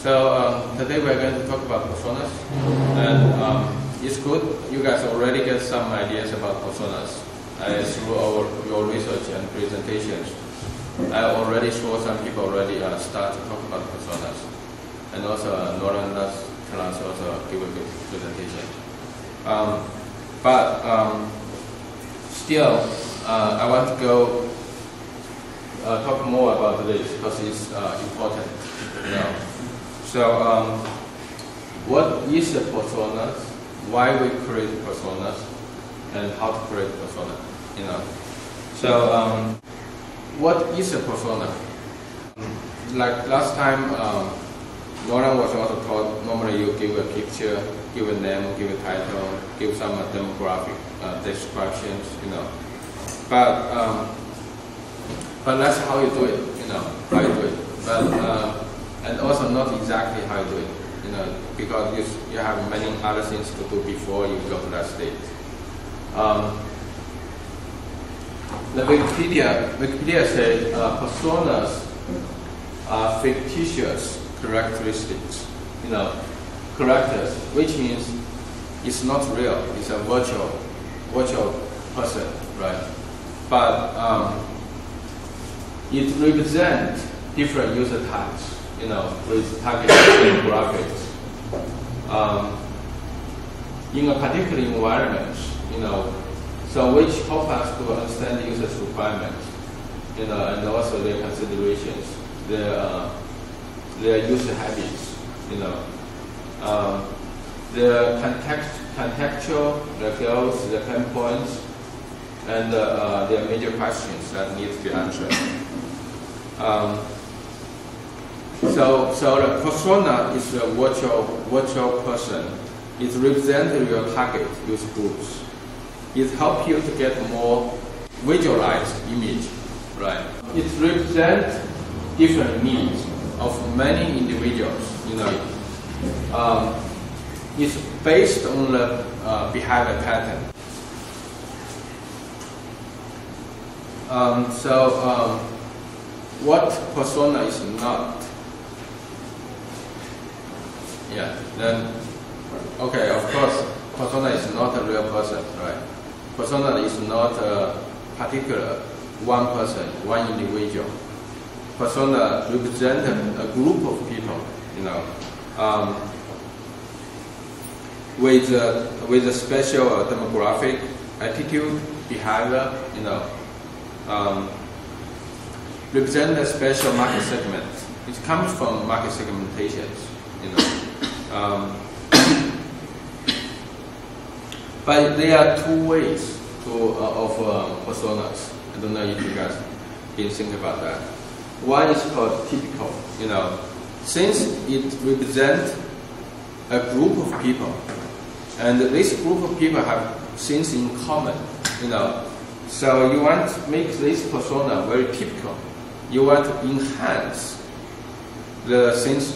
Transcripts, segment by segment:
Today we're going to talk about personas, and it's good you guys already get some ideas about personas through your research and presentations. I already saw some people already start to talk about personas, and also Nolan last class also give a good presentation. Still, I want to go talk more about this because it's important. So, what is a persona? Why we create personas, and how to create persona? So, what is a persona? Like last time, Nolan was also taught. Normally, you give a picture, give a name, give a title, give some demographic descriptions. But that's how you do it. How you do it. But and also not exactly how you do it, because you have many other things to do before you go to that stage. The Wikipedia says personas are fictitious characteristics, characters, which means it's not real, it's a virtual person, right? But it represents different user types. With target demographics. In a particular environment, so which help us to understand the user's requirements, and also their considerations, their user habits, their contextual, their goals, their pain points, and their major questions that need to be answered. So the persona is a virtual person. It represents your target user groups. It helps you to get more visualized image, right? It represents different needs of many individuals. It's based on the behavior pattern. What persona is not? Then, okay, of course, persona is not a real person, right? Persona is not a particular one person, one individual. Persona represents a group of people, with a special demographic, attitude, behavior, represent a special market segment. It comes from market segmentations, But there are two ways of personas. I don't know if you guys can think about that. One is called typical. Since it represents a group of people, and this group of people have things in common. So you want to make this persona very typical. You want to enhance the things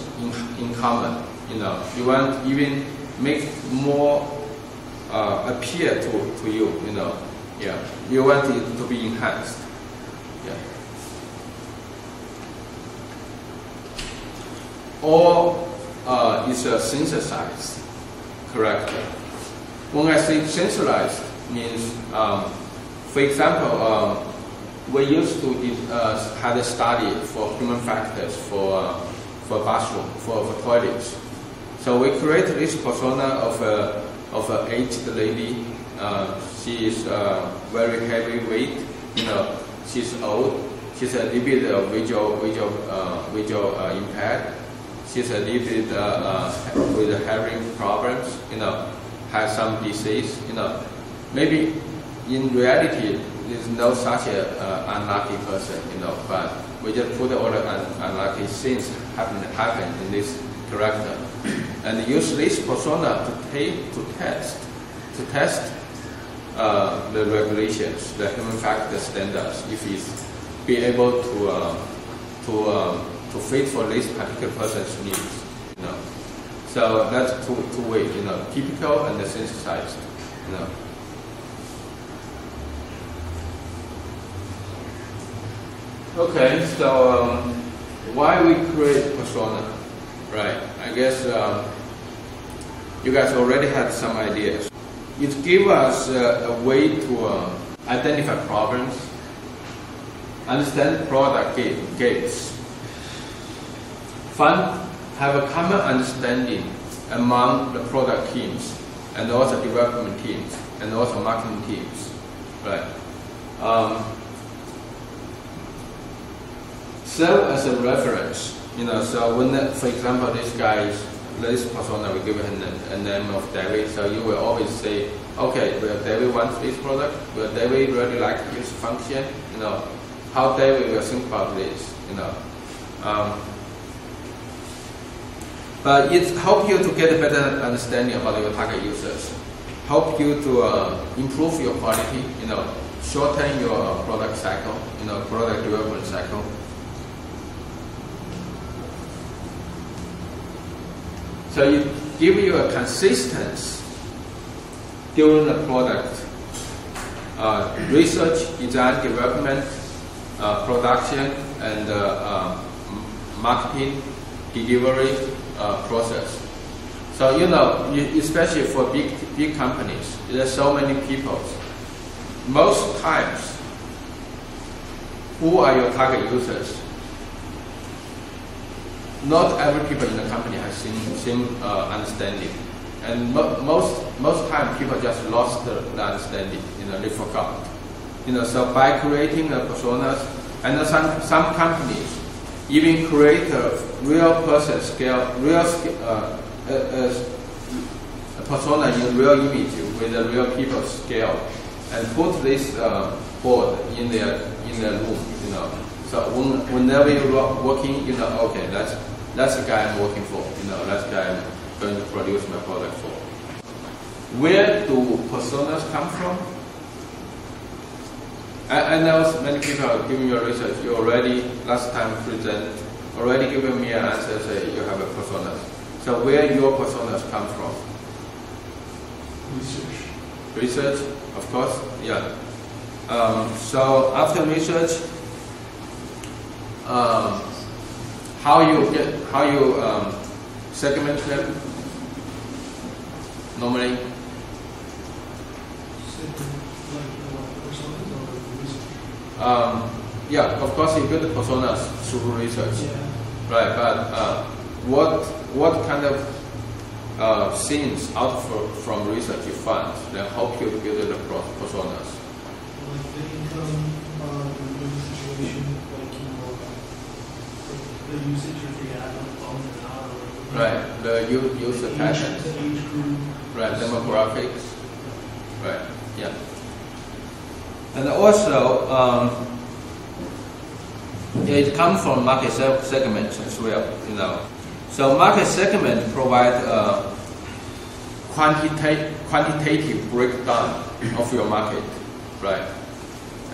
in common. You want to even make more appear to you. You want it to be enhanced. Or it's a synthesized character. When I say synthesized, means, for example, we used to have a study for human factors for bathroom, for toilets. So we created this persona of an aged lady. She is very heavy weight. She's old. She's a little bit visual impaired. She's a little bit with hearing problems. Has some disease. Maybe in reality there's no such a unlucky person. But we just put all the unlucky things happen in this character, and use this persona to test the regulations, the human factor standards, if it's be able to fit for this particular person's needs. So that's two ways, typical and synthesized. Okay, so why we create persona? right? I guess you guys already had some ideas. It gives us a way to identify problems, understand product gaps, have a common understanding among the product teams and also development teams and also marketing teams, right? Serve as a reference, so when, for example, this persona, we give him a name of David, so you will always say, okay, will David want this product? Will David really like this function? How David will think about this, But it helps you to get a better understanding about your target users, help you to improve your quality, shorten your product cycle, product development cycle. So it gives you a consistency during the product research, design, development, production, and marketing, delivery process. So especially for big companies, there's so many people. Most times, who are your target users? Not every people in the company has same understanding, and most time people just lost the understanding. They forgot. So by creating the personas, and some companies even create a real person scale, a persona in real image with a real people scale, and put this board in their room. So whenever you're working, okay, that's the guy I'm working for. That's the guy I'm going to produce my product for. Where do personas come from? I know many people are giving you research. You already last time already given me an answer. Say you have a personas. So where your personas come from? Research, of course. Yeah. So after research, how you segment them normally? Yeah, of course you build the personas through research, right? But what kind of things out from research you find that help you to build the personas? Like the income, the situation, the usage of the ad on and out. Right, the user patterns. The age group. Right, demographics. Right, yeah. And also, it comes from market segments as well. So market segment provide a quantitative breakdown of your market, right?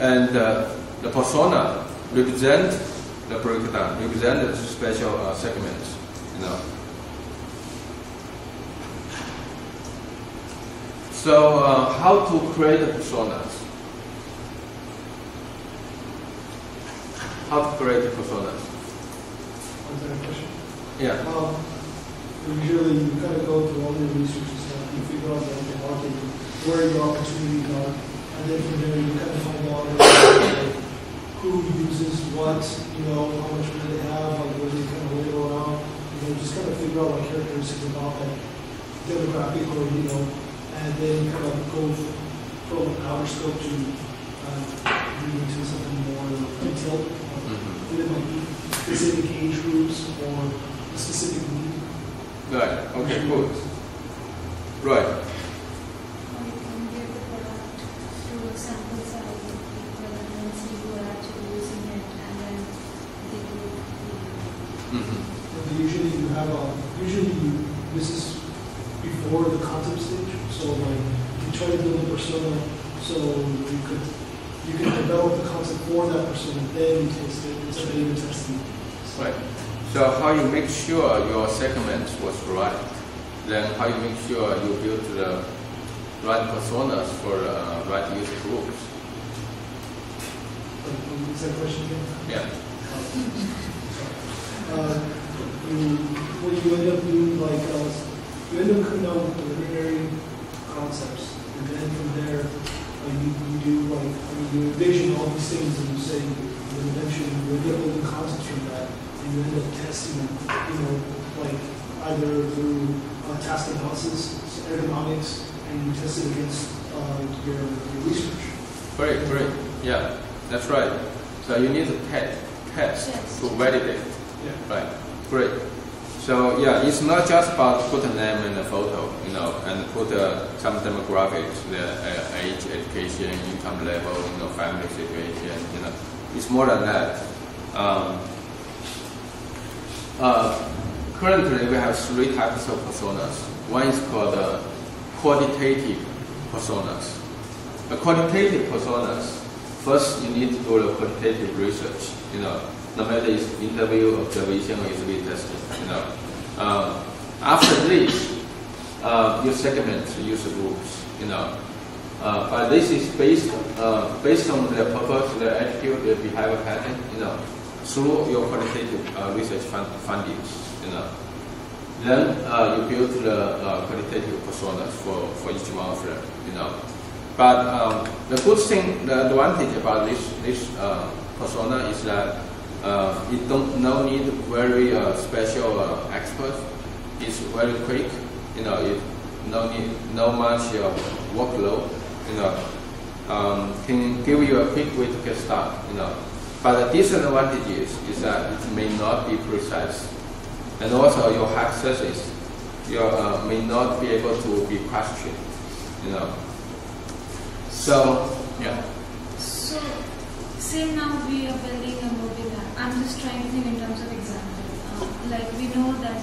And the persona represent the breakdown, represent the special segments, So how to create the personas? How to create the personas? Was that a question? Yeah. Usually you kind of go through all your research and stuff, you figure out the market, where your opportunities are, and then from there you kind of find out who uses what, how much money they have, where they kind of label around, just kind of figure out characteristics about that demographic or, and then kind of go from an outer scope to move into something more detailed. It might be specific age groups or a specific need. Right. Okay. Good. Right. Or you can give the product to sample size of people and then see who are actually using it, and then they do. Usually you have this is before the concept stage. So you try to build a persona, so you can develop the concept for that persona, then you test it. It's a beta testing. Right. So how you make sure your segment was right? Then how you make sure you build the right personas for the right user groups? Is that question again? Yeah. What you you end up doing like, you end up coming out with preliminary concepts, and then from there, you do like, you envision all these things, and you say, and then eventually you end up building concepts from that, and you end up testing them, like either through task analysis, ergonomics, and you test it against your research. Great. Yeah, that's right. So you need to test Yes. to validate. Yeah. Right. Great. So yeah, it's not just about put a name in a photo, and put some demographics, the age, education, income level, family situation. It's more than that. Currently, we have 3 types of personas. One is called quantitative personas. The quantitative personas, first you need to do the quantitative research. No matter it's interview, observation, or A/B testing. After this, you segment user groups. But this is based on their purpose, their attitude, their behavior pattern. Through your quantitative research findings. Then you build the quantitative personas for each one of them. But the good thing, the advantage about this persona is that it no need very special experts. It's very quick. It no much workload. Can give you a quick way to get started. But the disadvantage is that it may not be precise, and also your hypothesis may not be able to be questioned. So yeah. So, say now we are building a mobile app. I'm just trying to think in terms of example. Like we know that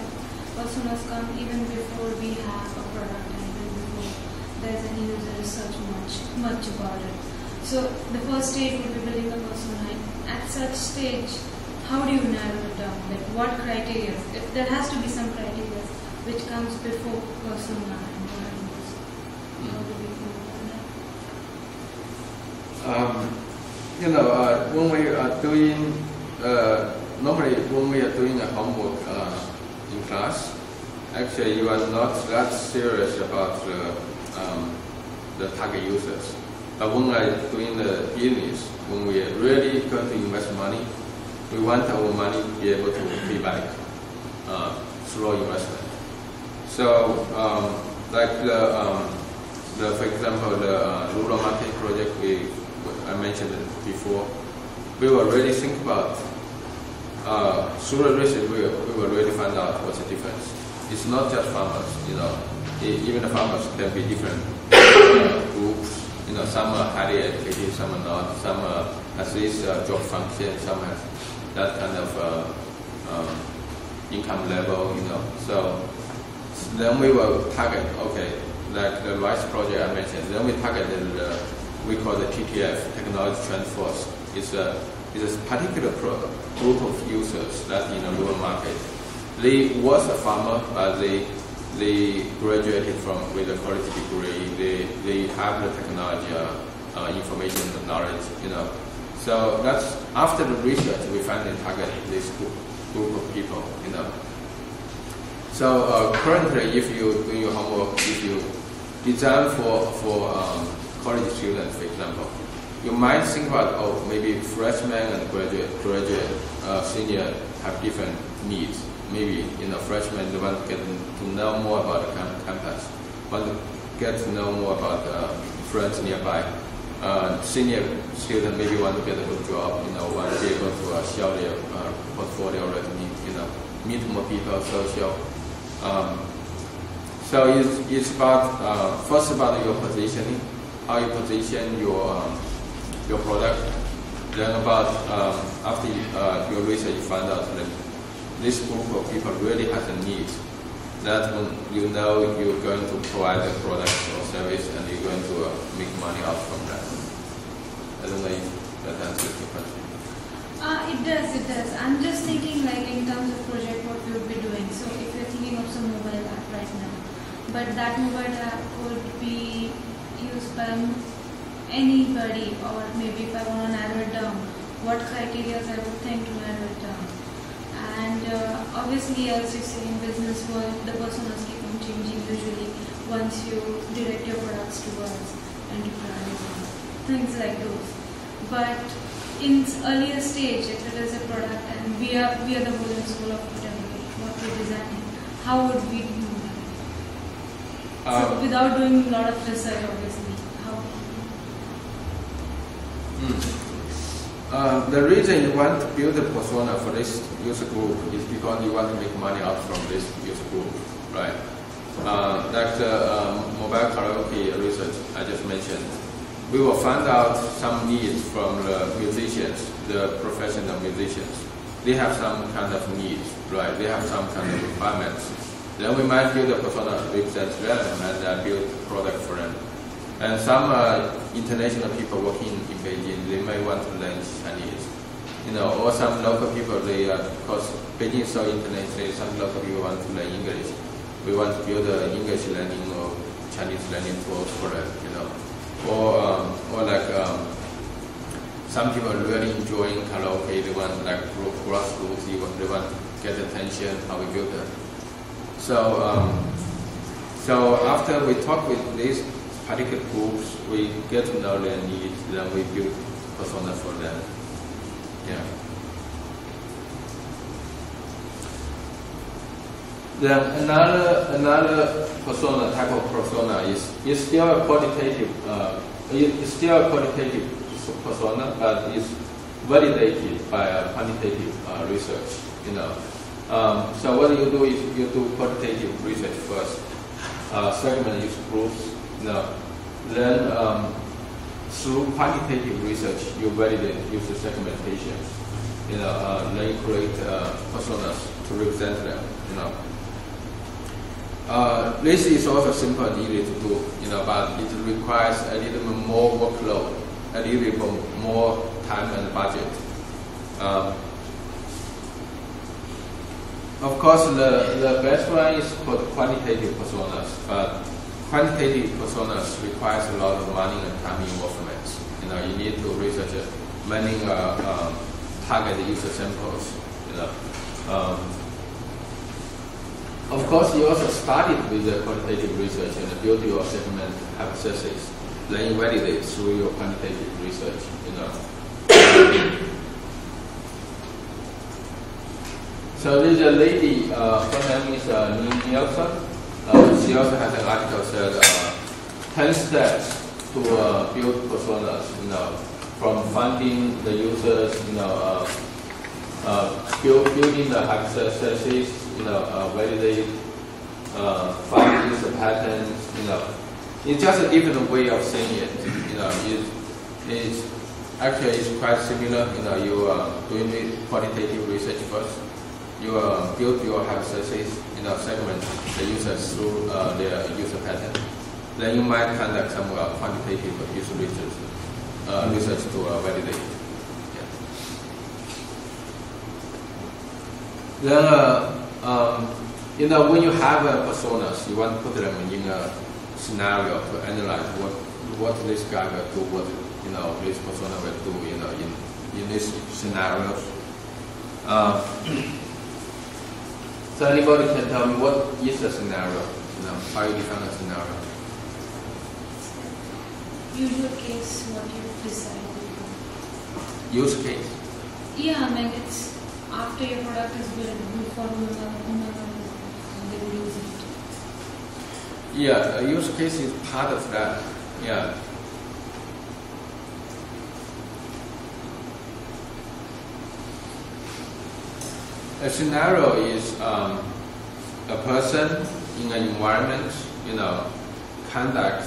personas come even before we have a product and even before there's any user research much about it. So the first stage would be building a persona. At such stage, how do you narrow it down? Like what criteria? If there has to be some criteria which comes before persona and values. How do we go about that? When we are doing normally when we are doing a homework in class, actually you are not that serious about the target users. But when we are doing the business, when we are really going to invest money, we want our money to be able to pay back through investment. So like for example, the rural market project I mentioned it before, we will really think about through the research we will really find out what's the difference. It's not just farmers, even the farmers can be different groups. Some are highly educated, some are not. Some has this job function, some has that kind of income level. So then we will target. Okay, like the rice project I mentioned. Then we targeted we call the TTF, technology transfers. It's a particular group of users that in a rural market. They was a farmer, but they graduated with a quality degree. They have the technology, information, and knowledge. So that's after the research we finally target this group of people. So currently, if you do your homework, if you design for college students, for example, you might think about maybe freshmen and graduate, senior have different needs. Maybe freshmen they want to get to know more about the campus, want to get to know more about friends nearby. Senior student maybe want to get a good job, want to be able to show their portfolio resume, meet more people, social. So it's about first about your positioning, how you position your product. Then about after your research, you find out that this group of people really has a need. That when you're going to provide a product or service and you're going to make money out from that. I don't know if that answers your question. It does. I'm just thinking like in terms of project what we would be doing. So if you're thinking of some mobile app right now, but that mobile app could be used by anybody, or maybe if I want to narrow it down, what criteria I would think to narrow it down. And obviously, as you say in business world, the personas keep on changing usually once you direct your products towards enterprise and things like those. But in earlier stage, if it is a product and we are the whole and soul of what we're designing, how would we do that? So without doing a lot of research, obviously, how? The reason you want to build a persona for this user group is because you want to make money out from this user group, right? Like the mobile karaoke research I just mentioned, we will find out some needs from the musicians, the professional musicians. They have some kind of needs, right? They have some kind of requirements. Then we might build a persona that represents them and build a product for them. And some international people working in Beijing, they may want to learn Chinese, or some local people, because Beijing is so international, some local people want to learn English. We want to build an English learning or Chinese learning tools for them, or like some people are really enjoying karaoke. They want like grassroots, they want to get attention. How we build it. So after we talk with these particular groups, we get to know their needs, then we build persona for them. Yeah. Then another persona, type of persona is still a qualitative. It's still a qualitative persona, but it's validated by a quantitative research. So what you do is you do quantitative research first, segment user groups. Then through quantitative research, you validate user segmentation. Then you create personas to represent them. This is also simple and easy to do. But it requires a little bit more workload, a little bit more time and budget. Of course, the best one is called quantitative personas, but quantitative personas requires a lot of money and time involvement. You need to research many target user samples. Of course, you also started with the quantitative research and build your segment hypothesis. Then you validate through your quantitative research. So there's a lady, her name is Nielsen. She also has an article that 10 steps to build personas, from finding the users, building the hypothesis, validate, find user patterns, It's just a different way of saying it. It's actually quite similar. You are doing the qualitative research first. You build your hypothesis, segment the users through their user pattern. Then you might conduct some quantitative user research to validate. Yeah. Then, when you have personas, you want to put them in a scenario to analyze what this guy will do, what this persona will do, in this scenario. So anybody can tell me what is a scenario? How you define a scenario? Usual case, what you decide. Use case? Yeah, it's after your product is built, before they will use it. Yeah, a use case is part of that. Yeah. A scenario is a person in an environment, conduct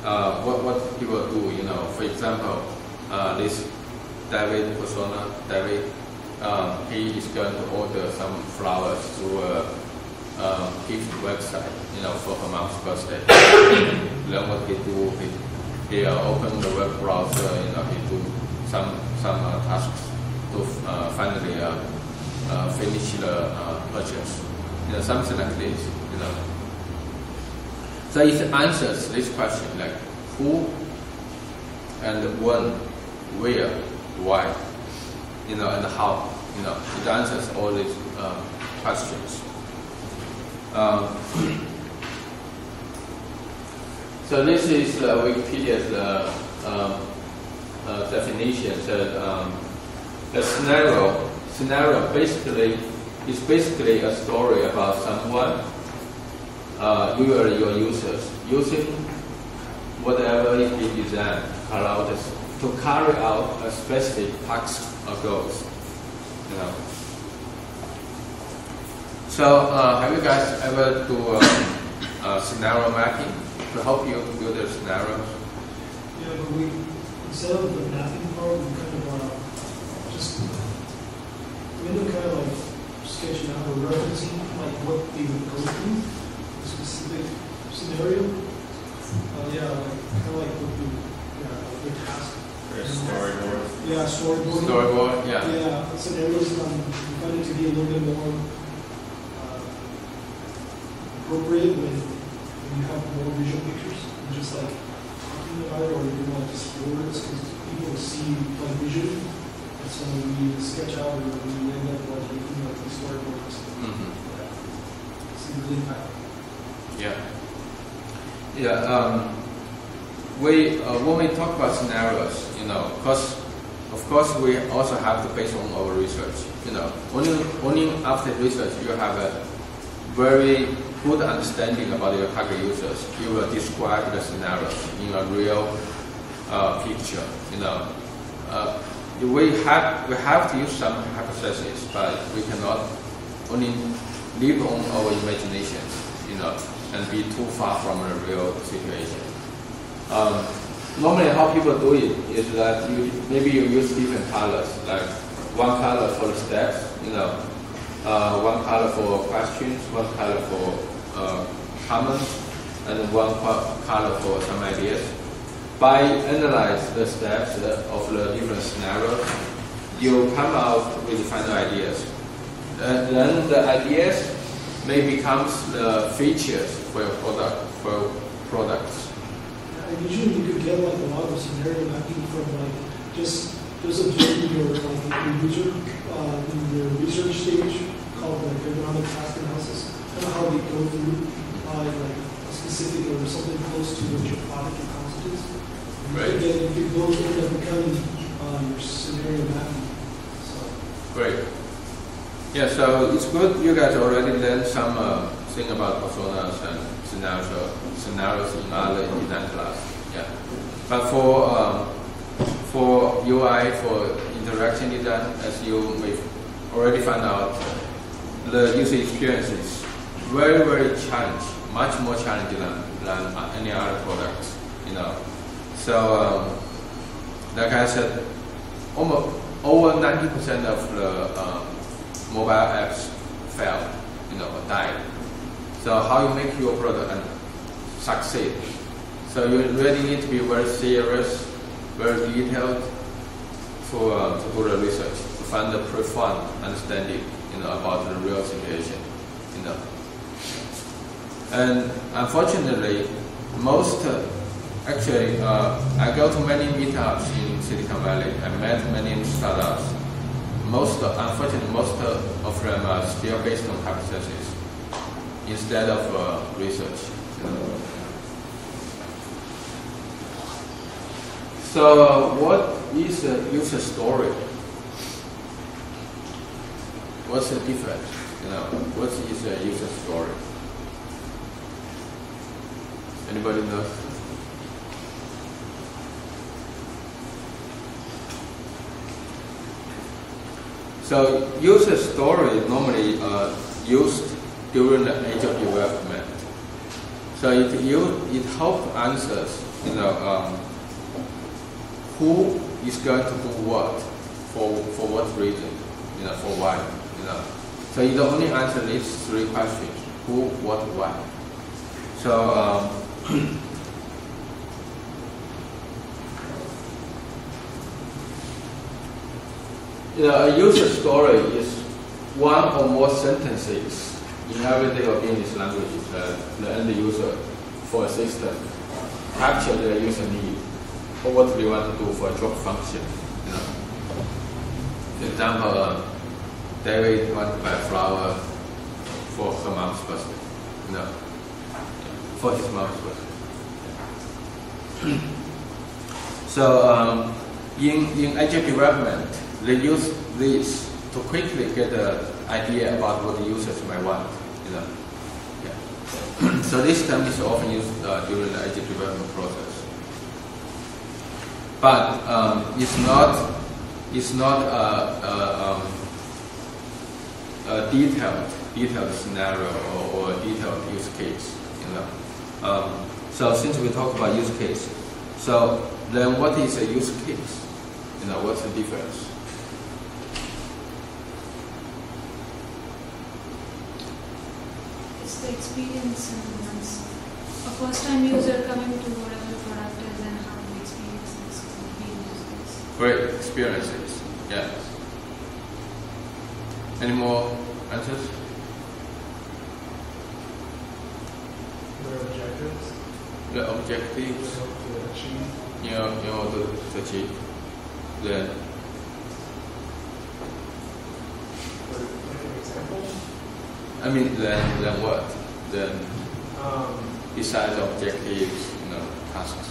what people do. For example, this David persona, David, he is going to order some flowers through a gift website, for her mom's birthday. Then what he do, he open the web browser, he do some tasks to finally finish the purchase, something like this, So it answers this question like who and when, where, why, and how. It answers all these questions. So this is Wikipedia's definition. So the scenario basically is basically a story about someone, you or your users, using whatever it is designed to carry out a specific task or goals. So have you guys ever do scenario mapping to help you build the scenarios? Yeah, but we, instead of the mapping part, we kind of sketching out or referencing like what they would go through, a specific scenario. Kind of like what the task. Storyboard. Yeah, storyboard. Storyboard, yeah. Yeah, scenarios we find it to be a little bit more appropriate when you have more visual pictures, and just like talking about it, or even like just words, because people see like visually. And so when we sketch out, or we end up like looking at the storyboards. It's really impactful. Yeah. When we talk about scenarios, because of course we also have to base on our research. Only after research you have a very good understanding about your target users. You will describe the scenarios in a real picture. We have to use some hypotheses, but we cannot only live on our imagination, and be too far from the real situation. Normally, how people do it is that maybe you use different colors, like one color for the steps, one color for questions, one color for comments, and one color for some ideas. By analyze the steps of the different scenarios, you come out with final ideas. And then the ideas may become the features for your products. And usually you could get like a lot of scenario mapping from like just observing your user in your research stage called like economic task analysis, kind of how they go through like a specific or something close to what your product constitutes. Right. If you go end up becoming your scenario mapping. So. Great. Yeah, so it's good you guys already learned some thing about personas and scenarios in other design class. Yeah. But for UI, for interaction design, as you may already find out, the user experience is very, very challenging, much more challenging than any other product. So, like I said, almost over 90% of the mobile apps fail, or die. So how you make your product and succeed? So you really need to be very serious, very detailed to do the research, to find the profound understanding, about the real situation, And unfortunately, I go to many meetups in Silicon Valley. I met many startups. Unfortunately, most of them are still based on hypotheses instead of research. So, what is a user story? What's the difference? What is a user story? Anybody knows? So user story is normally used during the age of development. So it helps answers, who is going to do what, for what reason, for why, So it only answers these three questions: who, what, why. So a user story is one or more sentences in everyday or business languages that the end user for a system capture the user need or what they want to do for a job function. For example, David want to buy a flower for her mom's birthday. No, for his mom's birthday. So in agile development, they use this to quickly get an idea about what the users might want. Yeah. So this term is often used during the agile development process. But it's not a detailed scenario or a detailed use case. So since we talk about use case, so then what is a use case? What's the difference? It's the experience once a first-time user coming to whatever the product is and how the experience is being used. Great experiences. Yeah. Any more answers? Their objectives. The objectives. To achieve. To achieve. Then. Like an example. I mean, then what? Then besides objectives, tasks.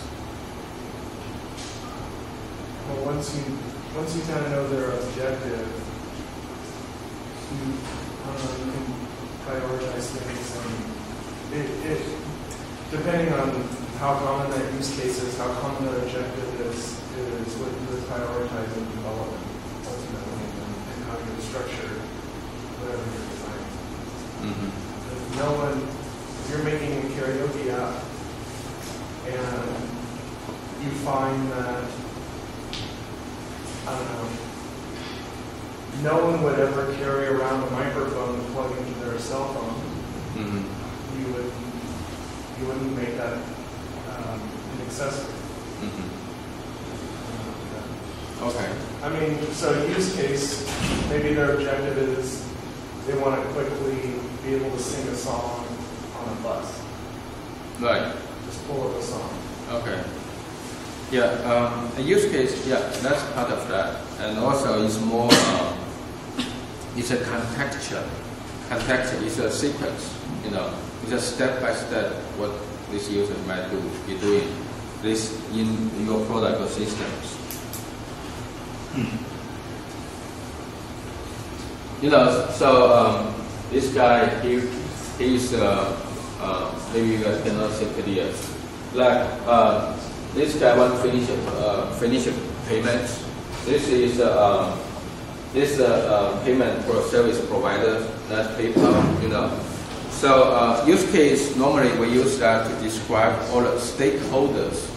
Well, once you kind of know their objective, you can prioritize things, and it depending on how common that use case is, how common that objective is what you would prioritize in development ultimately, and how you would structure whatever you're designing. Mm-hmm. If you're making a karaoke app and you find that, I don't know, no one would ever carry around a microphone to plug into their cell phone, you wouldn't make that inaccessible. Okay. I mean, so use case, maybe their objective is they want to quickly be able to sing a song on a bus. Right. Just pull up a song. Okay. Yeah, a use case, yeah, that's part of that. And also it's more, it's a contextual. Contextual is a sequence, it's a step-by-step what this user might be doing this in your product or systems. So this guy, he's maybe you guys cannot see clear. Like this guy wants to finish payments. This is payment for service provider. That's PayPal. So use case normally we use that to describe all the stakeholders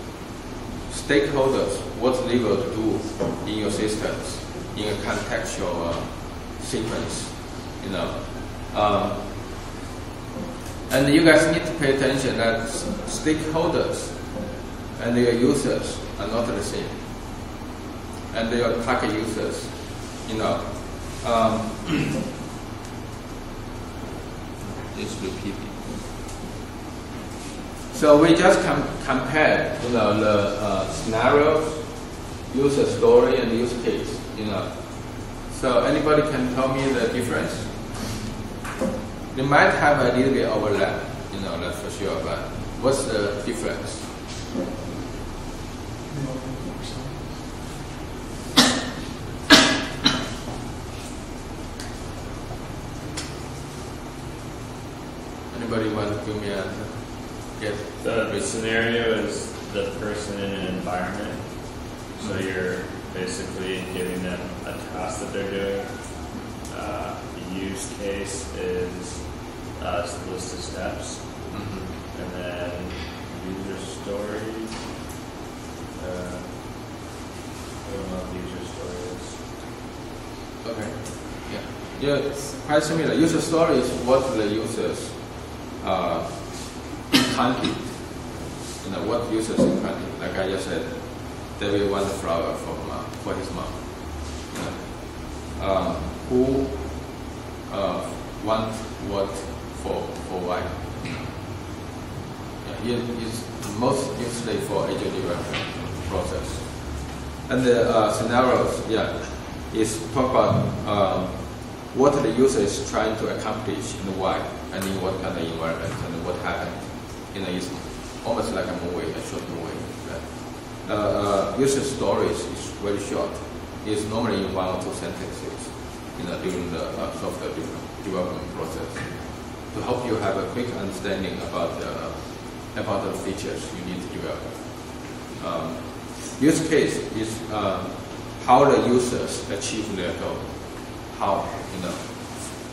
what they will do in your systems in a contextual sequence. And you guys need to pay attention that stakeholders and their users are not the same, and their target users, it's repeating. So we just compare, the scenarios, user story, and use case. So anybody can tell me the difference? They might have a little bit overlap, that's for sure. But what's the difference? Anybody want to give me an answer? Yes. The scenario is the person in an environment. So you're basically giving them a task that they're doing. The use case is a list of steps. And then user story. I don't know what the user story is. Okay. Yeah, it's quite similar. User story is what the users encountered. What users encountered. Like I just said, David wants a flower for his mom. Who want what for why? It's most usually for agile development process. And the scenarios, is talk about what the user is trying to accomplish and why, and in what kind of environment, and what happened. It's almost like a movie, a short movie. User stories is very short. It's normally in 1 or 2 sentences, during the software development process, to help you have a quick understanding about the features you need to develop. Use case is how the users achieve their goal. How,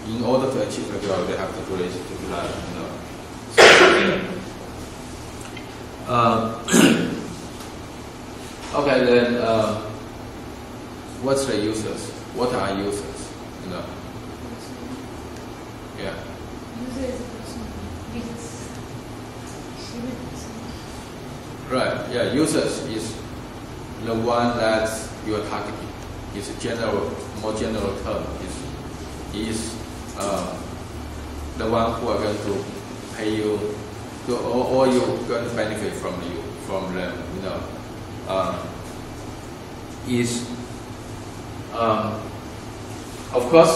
in order to achieve the goal, they have to do this, to do that, Okay, then what's the users? What are users? Yeah. User is a person. Right. Yeah. Users is the one that you are targeting. It's a more general term. Is the one who are going to pay you, or you're going to benefit from them. Of course,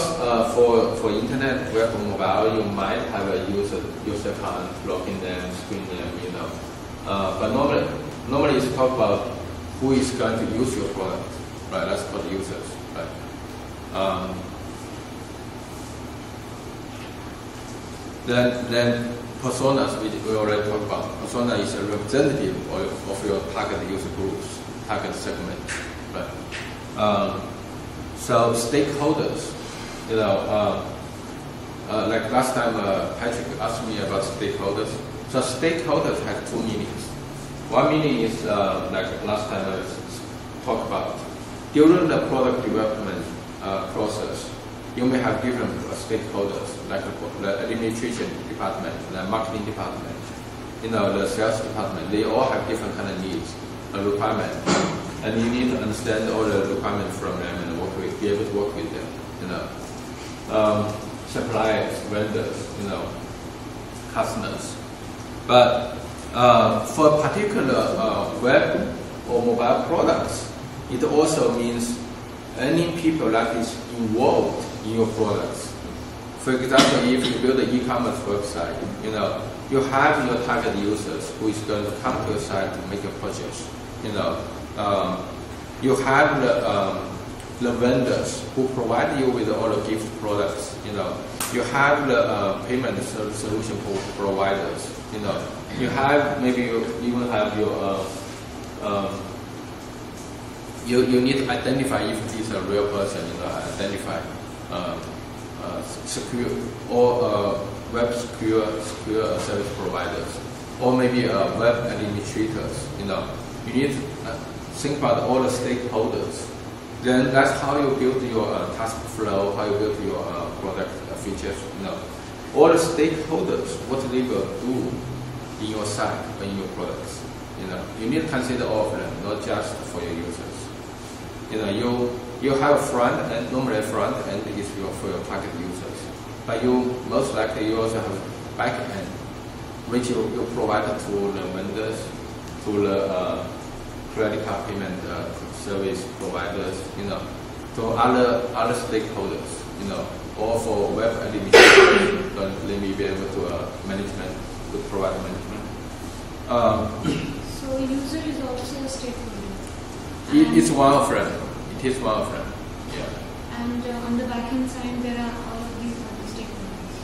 for internet, web, mobile, you might have a user account, login them, screen them, but normally it's talk about who is going to use your product, right? That's called users, right? Then personas, we already talked about. Persona is a representative of your target user groups, target segment, right? So stakeholders, like last time Patrick asked me about stakeholders. So stakeholders have 2 meanings. One meaning is like last time I talked about. During the product development process, you may have different stakeholders, like the administration department, the marketing department, the sales department. They all have different kind of needs, requirements, and you need to understand all the requirements from them and be able to work with them. Suppliers, vendors, customers. But for particular web or mobile products, it also means any people that is involved in your products. For example, if you build an e-commerce website, you have your target users who is going to come to your site to make a purchase. You have the vendors who provide you with all the gift products. You have the payment solution providers. You have, maybe you even have your you need to identify if he's a real person. Identify secure or web secure service providers, or maybe web administrators. You need to think about all the stakeholders. Then that's how you build your task flow, how you build your product features. All the stakeholders, what they will do in your site or in your products. You need to consider all of them, not just for your users. You have a front end, normally a front end is for your target users, but most likely you also have a back end, which you provide to the vendors, to the credit card payment service providers, to other stakeholders, or for web administration, they may be able to provide management. So user is also a stakeholder. It's one of them. It is one of them. Yeah. And on the back-end side, there are all of these other stakeholders.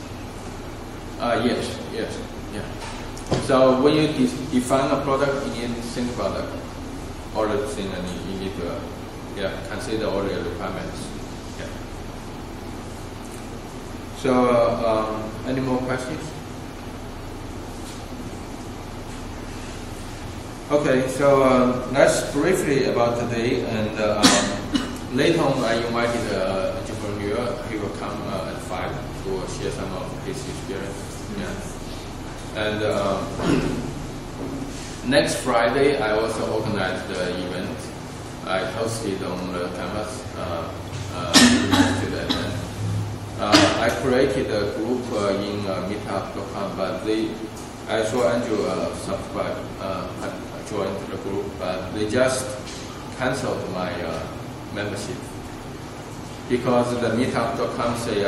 Yes. Yeah. So when you define a product, you need to think about all the things, and you need to consider all the requirements. Yeah. So any more questions? Okay, so that's briefly about today, and later on I invited an entrepreneur. He will come at 5 to share some of his experience. Yeah. And next Friday I also organized the event. I hosted on the campus to the event. I created a group in meetup.com, but I saw Andrew subscribe. Joined the group, but they just canceled my membership. because the meetup.com say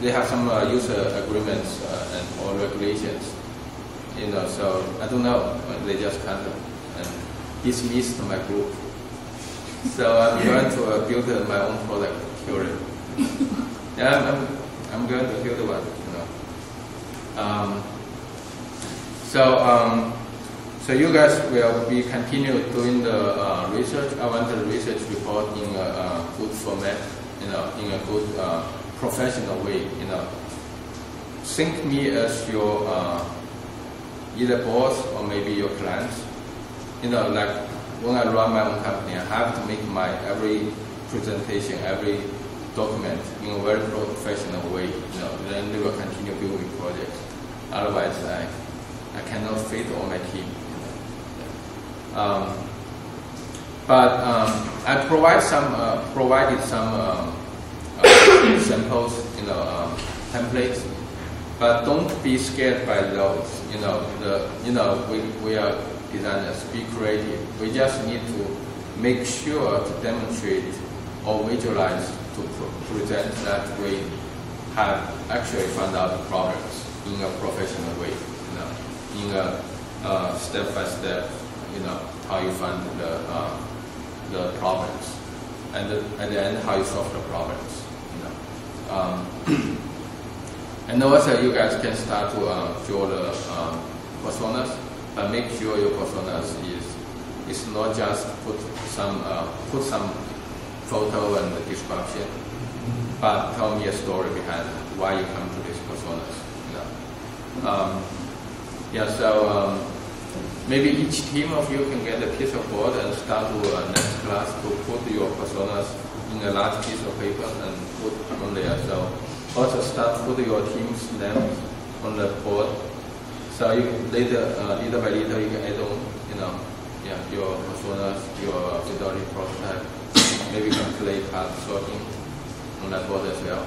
they have some user agreements or regulations, so I don't know. They just kind of dismissed my group. So I'm going to build my own product, Curie. Yeah, I'm going to build one. So you guys will be continue doing the research. I want the research report in a good format, in a good professional way. Think me as your either boss or maybe your clients. Like when I run my own company, I have to make my every presentation, every document in a very professional way. Then they will continue building projects. Otherwise, I cannot fit all my team. But I provided some samples, templates. But don't be scared by those. We are designers. Be creative. We just need to make sure to demonstrate or visualize to present that we have actually found out problems in a professional way. In a step by step. How you find the problems, and at the end how you solve the problems. And also you guys can start to draw the personas, but make sure your personas is not just put some photo and description, but tell me a story behind why you come to these personas. So maybe each team of you can get a piece of board and start to next class to put your personas in a large piece of paper and put on there. So also start put your team's names on the board. So you later, little by little, you can add on, your personas, your fidelity prototype. Maybe you can play card sorting on that board as well.